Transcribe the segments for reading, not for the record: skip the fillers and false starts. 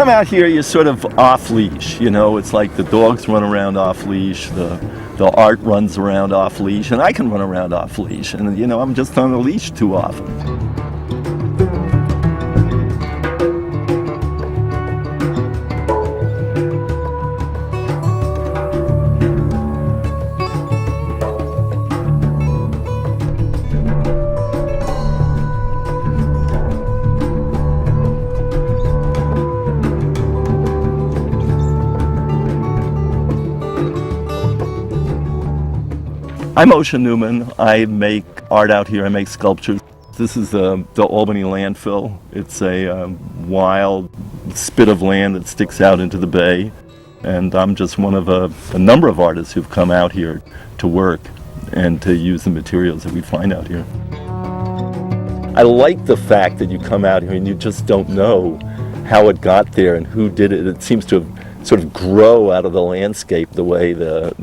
come out here, you're sort of off-leash, you know. It's like the dogs run around off-leash, the art runs around off-leash, and I can run around off-leash. And, you know, I'm just on a leash too often. I'm Osha Neumann. I make art out here. I make sculptures. This is the Albany landfill. It's a wild spit of land that sticks out into the bay. And I'm just one of a number of artists who've come out here to work and to use the materials that we find out here. I like the fact that you come out here and you just don't know how it got there and who did it. It seems to have sort of grow out of the landscape the way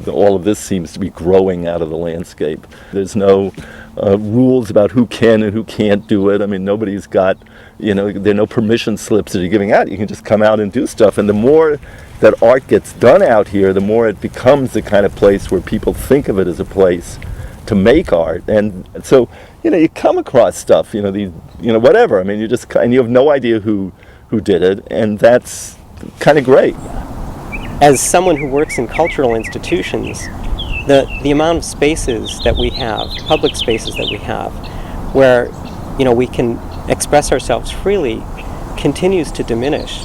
all of this seems to be growing out of the landscape. There's no rules about who can and who can't do it. I mean, nobody's got, you know, there are no permission slips that you're giving out. You can just come out and do stuff. And the more that art gets done out here, the more it becomes the kind of place where people think of it as a place to make art. And so, you know, you come across stuff, you know, whatever. I mean, and you have no idea who did it, and that's kind of great. As someone who works in cultural institutions, the amount of spaces that we have, public spaces that we have, where, you know, we can express ourselves freely, continues to diminish.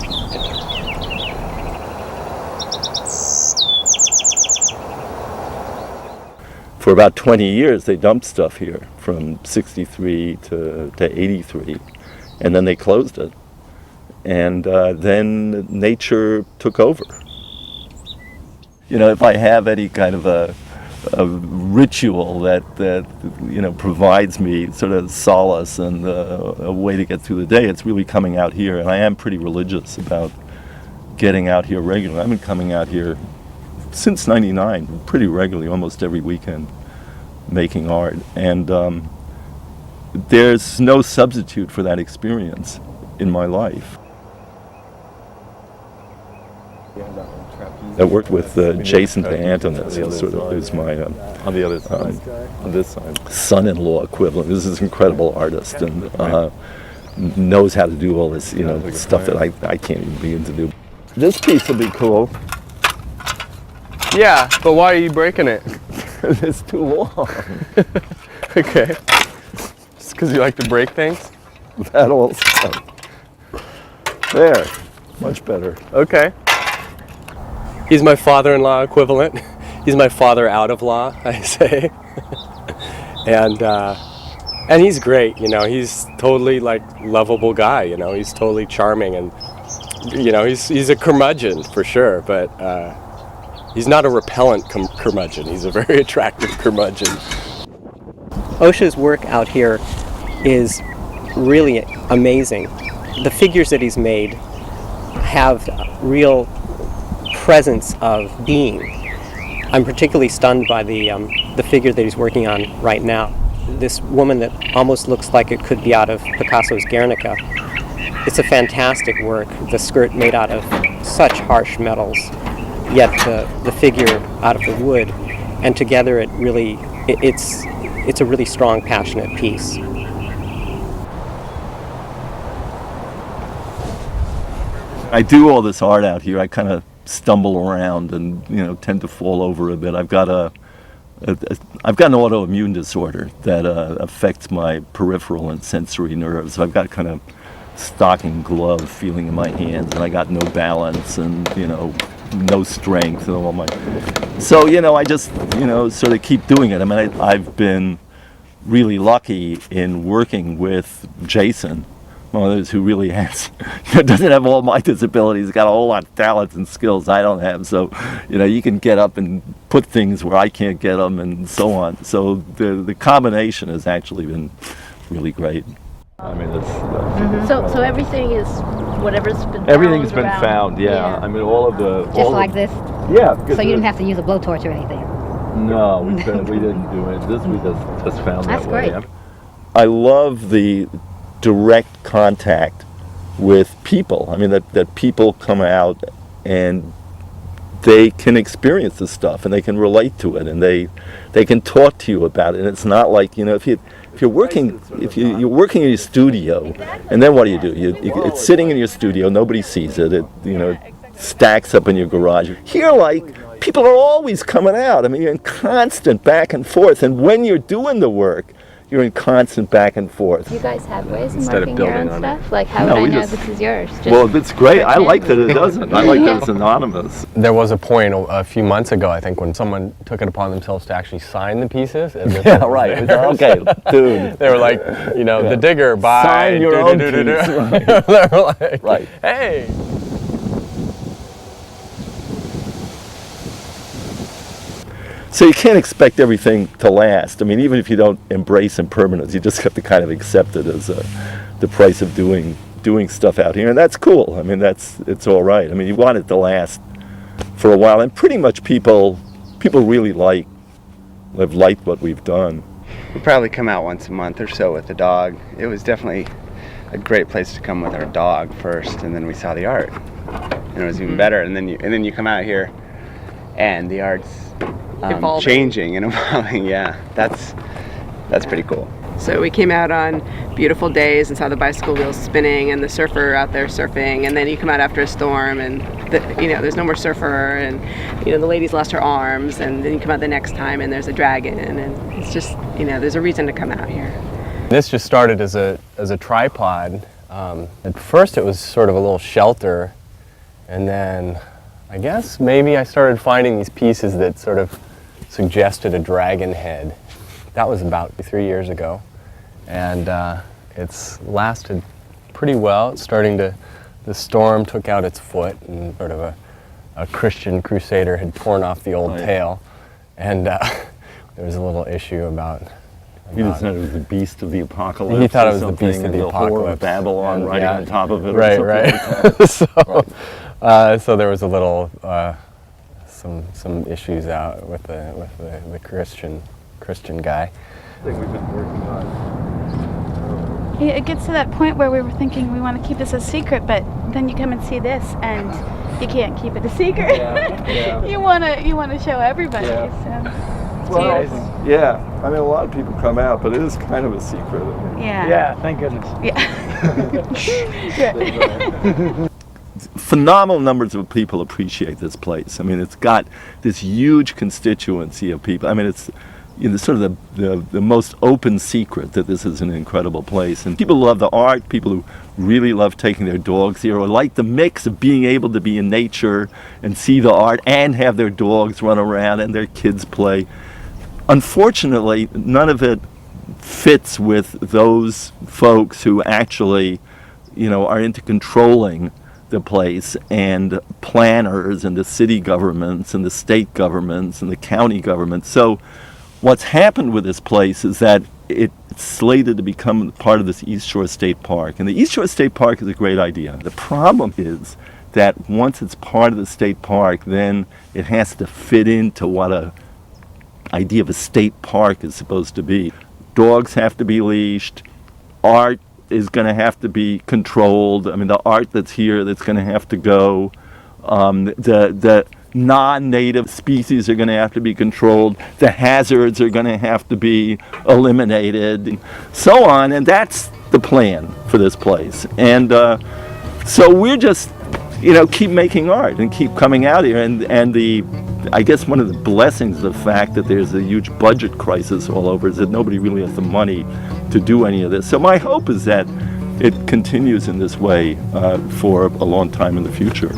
For about 20 years, they dumped stuff here from 63 to 83, and then they closed it. And then nature took over. You know, if I have any kind of a ritual that you know provides me sort of solace and a way to get through the day, it's really coming out here. And I am pretty religious about getting out here regularly. I've been coming out here since '99, pretty regularly, almost every weekend, making art. And there's no substitute for that experience in my life. I worked with Jason DeAntonis, who's my on the other side, on this side, son-in-law equivalent. This is an incredible artist and knows how to do all this, you know, stuff that I can't even begin to do. This piece will be cool. Yeah, but why are you breaking it? It's too long. Okay. Just because you like to break things? That all stuff. There, much better. Okay. He's my father-in-law equivalent. He's my father out of law, I say. And he's great, you know. He's totally like lovable guy, you know. He's totally charming, and you know, he's a curmudgeon for sure, but he's not a repellent curmudgeon. He's a very attractive curmudgeon. Osha's work out here is really amazing. The figures that he's made have real presence of being. I'm particularly stunned by the figure that he's working on right now. This woman that almost looks like it could be out of Picasso's Guernica. It's a fantastic work. The skirt made out of such harsh metals, yet the figure out of the wood, and together it's a really strong, passionate piece. I do all this art out here. I kind of stumble around and, you know, tend to fall over a bit. I've got an autoimmune disorder that affects my peripheral and sensory nerves. I've got kind of stocking glove feeling in my hands, and I got no balance and, you know, no strength and all my. So, you know, I just, you know, sort of keep doing it. I mean, I've been really lucky in working with Jason, one of those who really has, doesn't have all my disabilities, got a whole lot of talents and skills I don't have. So, you know, you can get up and put things where I can't get them and so on. So the combination has actually been really great. I mean, it's So everything is whatever's been found. Everything's been around. found, yeah. I mean, all of the Just like this? Yeah. So you didn't have to use a blowtorch or anything? No, we didn't do it. This we just found That's that way. great. I love the direct contact with people. I mean, that people come out and they can experience this stuff and they can relate to it and they can talk to you about it. And it's not like, you know, if you're working in your studio, and then what do? It's sitting in your studio, nobody sees it. It, you know, stacks up in your garage. Here, like, people are always coming out. I mean, you're in constant back and forth, and when you're doing the work, you're in constant back and forth. Do you guys have ways of Instead of marking your building own on stuff? Like, how would I know this is yours? Just Well, it's great. I pretend. like that it doesn't. I like that it's anonymous. There was a point a few months ago, I think, when someone took it upon themselves to actually sign the pieces. As if Yeah, it was right. theirs. Okay, dude. They were like, you know, the digger, bye. Sign your own piece. Right. They were like, Right. hey. So you can't expect everything to last. I mean, even if you don't embrace impermanence, you just have to kind of accept it as the price of doing stuff out here, and that's cool. I mean, it's all right. I mean, you want it to last for a while, and pretty much people really have liked what we've done. We probably come out once a month or so with the dog. It was definitely a great place to come with our dog first, and then we saw the art, and it was even better. And then you come out here, and the art's changing and evolving. Yeah, that's pretty cool. So we came out on beautiful days and saw the bicycle wheels spinning and the surfer out there surfing, and then you come out after a storm and there's no more surfer, and the lady's lost her arms, and then you come out the next time and there's a dragon, and it's just there's a reason to come out here. This just started as a tripod. At first it was sort of a little shelter, and then I guess maybe I started finding these pieces that sort of suggested a dragon head. That was about 3 years ago, and it's lasted pretty well. It's the storm took out its foot, and sort of a Christian crusader had torn off the old tail, and there was a little issue about He just thought it was the beast of the apocalypse. He thought it was or the beast of something, the and whore of apocalypse. Babylon And, riding yeah, on top of it. Right, or right. something like So there was a little some issues out with the Christian guy. I think we've been working on. It gets to that point where we were thinking we want to keep this a secret, but then you come and see this, and you can't keep it a secret. Yeah. you want to show everybody. Yeah. So. Well, yeah. I mean, a lot of people come out, but it is kind of a secret. I mean, Yeah. Thank goodness. Yeah. phenomenal numbers of people appreciate this place. I mean, it's got this huge constituency of people. I mean, it's sort of the most open secret that this is an incredible place. And people love the art, people who really love taking their dogs here, or like the mix of being able to be in nature and see the art and have their dogs run around and their kids play. Unfortunately, none of it fits with those folks who actually, are into controlling the place, and planners and the city governments and the state governments and the county governments. So what's happened with this place is that it's slated to become part of this East Shore State Park. And the East Shore State Park is a great idea. The problem is that once it's part of the state park, then it has to fit into what a idea of a state park is supposed to be. Dogs have to be leashed. Art is going to have to be controlled. I mean, the art that's here, that's going to have to go. The non-native species are going to have to be controlled. The hazards are going to have to be eliminated, and so on. And that's the plan for this place. And so we're just, keep making art and keep coming out here. And I guess one of the blessings of the fact that there's a huge budget crisis all over is that nobody really has the money to do any of this. So my hope is that it continues in this way for a long time in the future.